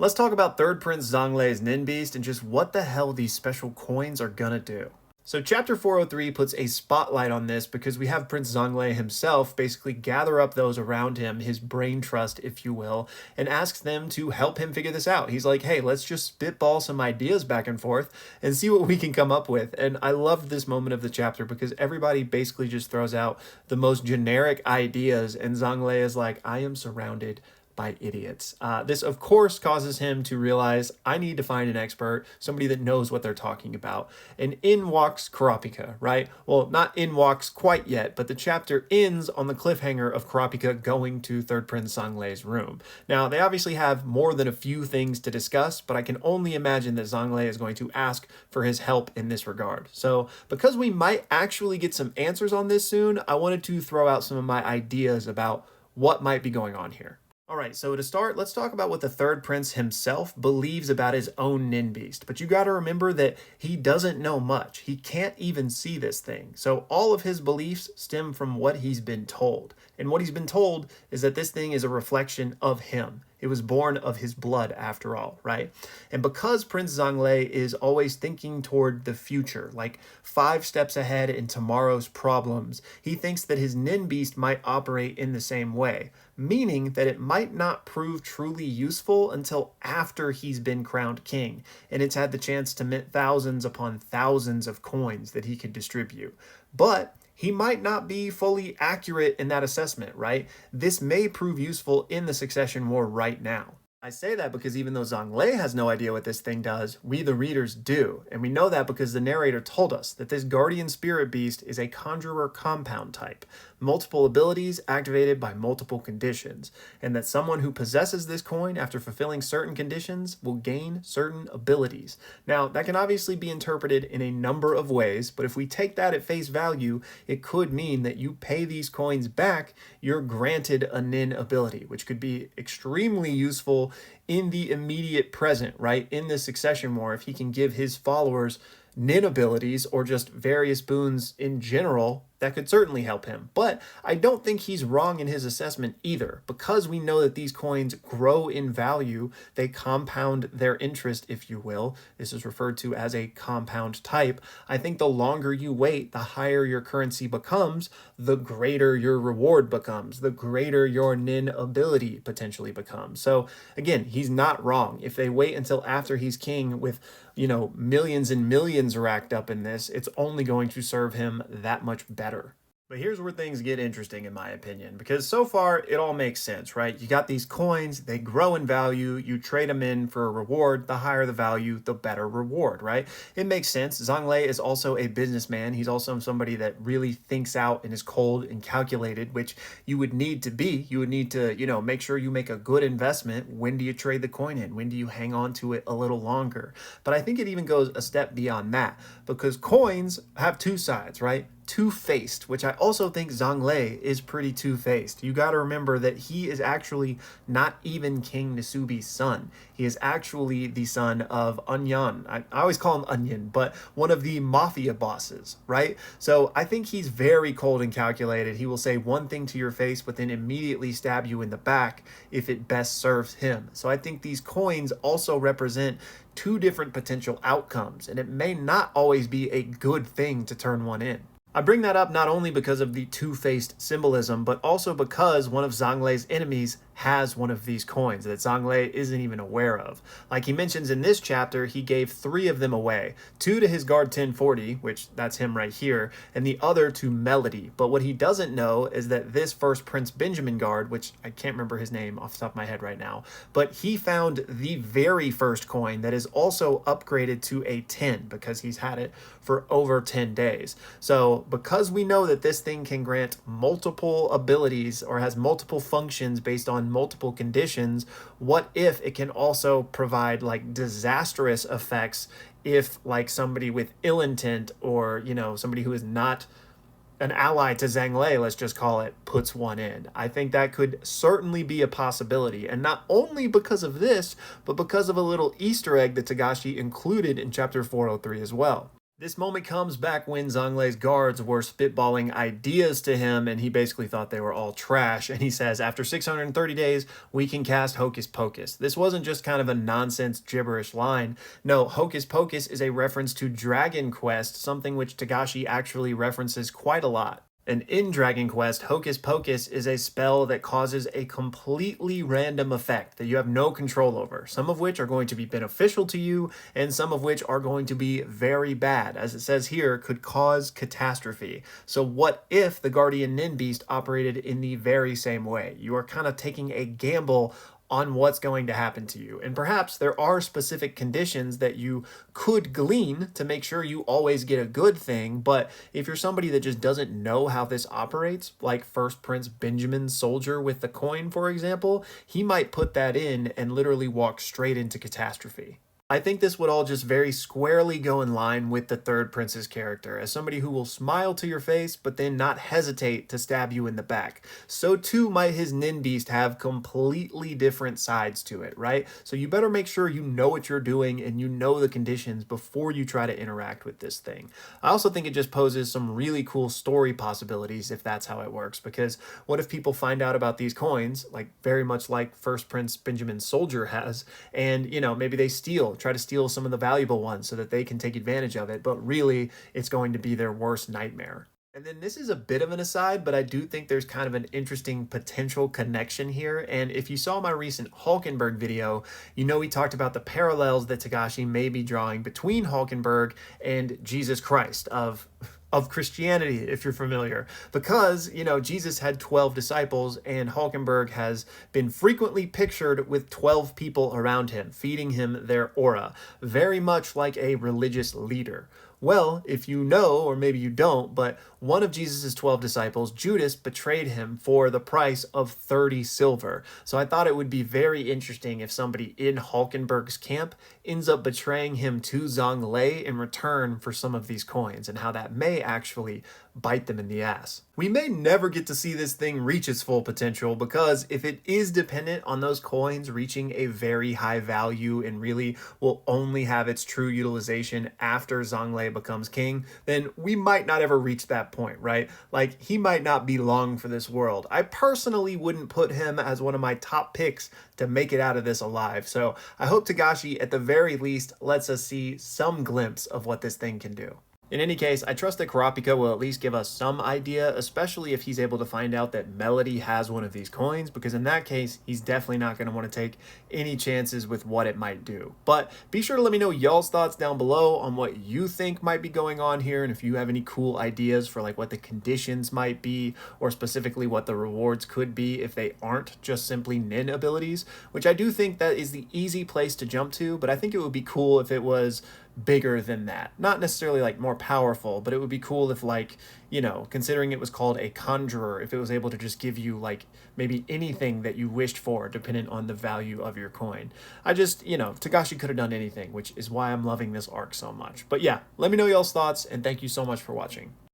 Let's talk about third Prince Zhang Lei's Nin Beast and just what the hell these special coins are gonna do. So chapter 403 puts a spotlight on this because we have Prince Zhang Lei himself basically gather up those around him, his brain trust, if you will, and asks them to help him figure this out. He's like, hey, let's just spitball some ideas back and forth and see what we can come up with. And I love this moment of the chapter because everybody basically just throws out the most generic ideas, and Zhang Lei is like, I am surrounded by idiots. This, of course, causes him to realize I need to find an expert, somebody that knows what they're talking about. And in walks Kurapika, right? Well, not in walks quite yet, but the chapter ends on the cliffhanger of Kurapika going to Third Prince Zhang Lei's room. Now, they obviously have more than a few things to discuss, but I can only imagine that Zhang Lei is going to ask for his help in this regard. So, because we might actually get some answers on this soon, I wanted to throw out some of my ideas about what might be going on here. All right, so to start, let's talk about what the third prince himself believes about his own Nin Beast. But you got to remember that he doesn't know much. He can't even see this thing. So all of his beliefs stem from what he's been told. And what he's been told is that this thing is a reflection of him. It was born of his blood after all, right? And because Prince Zhang Lei is always thinking toward the future, like 5 steps ahead in tomorrow's problems, he thinks that his Nin Beast might operate in the same way, meaning that it might not prove truly useful until after he's been crowned king, and it's had the chance to mint thousands upon thousands of coins that he could distribute. But he might not be fully accurate in that assessment, right? This may prove useful in the succession war right now. I say that because even though Zhang Lei has no idea what this thing does, we the readers do. And we know that because the narrator told us that this guardian spirit beast is a conjurer compound type, multiple abilities activated by multiple conditions, and that someone who possesses this coin after fulfilling certain conditions will gain certain abilities. Now, that can obviously be interpreted in a number of ways, but if we take that at face value, it could mean that you pay these coins back, you're granted a Nin ability, which could be extremely useful in the immediate present, right? In the succession war, if he can give his followers Nin abilities or just various boons in general, that could certainly help him. But I don't think he's wrong in his assessment either. Because we know that these coins grow in value, they compound their interest, if you will. This is referred to as a compound type. I think the longer you wait, the higher your currency becomes, the greater your reward becomes, the greater your Nin ability potentially becomes. So again, he's not wrong. If they wait until after he's king with, millions and millions racked up in this, it's only going to serve him that much better. But here's where things get interesting, in my opinion, because so far it all makes sense, right? You got these coins, they grow in value, you trade them in for a reward. The higher the value, the better reward, right? It makes sense. Zhang Lei is also a businessman. He's also somebody that really thinks out and is cold and calculated, which you would need to be. You would need to, make sure you make a good investment. When do you trade the coin in? When do you hang on to it a little longer? But I think it even goes a step beyond that, because coins have two sides, right? Two-faced, which I also think Zhang Lei is pretty two-faced. You got to remember that he is actually not even King Nasubi's son. He is actually the son of Onion. I always call him Onion, but one of the mafia bosses, right? So I think he's very cold and calculated. He will say one thing to your face, but then immediately stab you in the back if it best serves him. So I think these coins also represent two different potential outcomes, and it may not always be a good thing to turn one in. I bring that up not only because of the two-faced symbolism, but also because one of Zhang Lei's enemies has one of these coins that Zhang Lei isn't even aware of. Like he mentions in this chapter, he gave 3 of them away. 2 to his guard 1040, which that's him right here, and the other to Melody. But what he doesn't know is that this first Prince Benjamin guard, which I can't remember his name off the top of my head right now, but he found the very first coin that is also upgraded to a 10 because he's had it for over 10 days. So because we know that this thing can grant multiple abilities or has multiple functions based on multiple conditions, what if it can also provide like disastrous effects if like somebody with ill intent or, somebody who is not an ally to Zhang Lei, let's just call it, puts one in? I think that could certainly be a possibility. And not only because of this, but because of a little Easter egg that Togashi included in chapter 403 as well. This moment comes back when Zhang Lei's guards were spitballing ideas to him, and he basically thought they were all trash. And he says, after 630 days, we can cast Hocus Pocus. This wasn't just kind of a nonsense gibberish line. No, Hocus Pocus is a reference to Dragon Quest, something which Togashi actually references quite a lot. And in Dragon Quest, Hocus Pocus is a spell that causes a completely random effect that you have no control over, some of which are going to be beneficial to you, and some of which are going to be very bad. As it says here, could cause catastrophe. So what if the Guardian Nin Beast operated in the very same way? You are kind of taking a gamble on what's going to happen to you. And perhaps there are specific conditions that you could glean to make sure you always get a good thing. But if you're somebody that just doesn't know how this operates, like First Prince Benjamin's soldier with the coin, for example, he might put that in and literally walk straight into catastrophe. I think this would all just very squarely go in line with the third prince's character, as somebody who will smile to your face but then not hesitate to stab you in the back. So too might his Nin Beast have completely different sides to it, right? So you better make sure you know what you're doing and you know the conditions before you try to interact with this thing. I also think it just poses some really cool story possibilities if that's how it works, because what if people find out about these coins, like very much like First Prince Benjamin's soldier has, and maybe they try to steal some of the valuable ones so that they can take advantage of it, but really it's going to be their worst nightmare. And then this is a bit of an aside, but I do think there's kind of an interesting potential connection here. And if you saw my recent Hulkenberg video, we talked about the parallels that Togashi may be drawing between Hulkenberg and Jesus Christ of Christianity, if you're familiar, because, Jesus had 12 disciples and Hulkenberg has been frequently pictured with 12 people around him, feeding him their aura, very much like a religious leader. Well, if you know, or maybe you don't, but one of Jesus' 12 disciples, Judas, betrayed him for the price of 30 silver. So I thought it would be very interesting if somebody in Hulkenberg's camp ends up betraying him to Zhang Lei in return for some of these coins, and how that may actually bite them in the ass. We may never get to see this thing reach its full potential, because if it is dependent on those coins reaching a very high value and really will only have its true utilization after Zhang Lei becomes king, then we might not ever reach that point, right? Like, he might not be long for this world. I personally wouldn't put him as one of my top picks to make it out of this alive. So I hope Togashi, at the very least, lets us see some glimpse of what this thing can do. In any case, I trust that Kurapika will at least give us some idea, especially if he's able to find out that Melody has one of these coins, because in that case, he's definitely not going to want to take any chances with what it might do. But be sure to let me know y'all's thoughts down below on what you think might be going on here, and if you have any cool ideas for like what the conditions might be, or specifically what the rewards could be if they aren't just simply Nin abilities, which I do think that is the easy place to jump to, but I think it would be cool if it was bigger than that. Not necessarily like more powerful, but it would be cool if, like, considering it was called a conjurer, if it was able to just give you like maybe anything that you wished for dependent on the value of your coin. Togashi could have done anything, which is why I'm loving this arc so much. But yeah, let me know y'all's thoughts, and thank you so much for watching.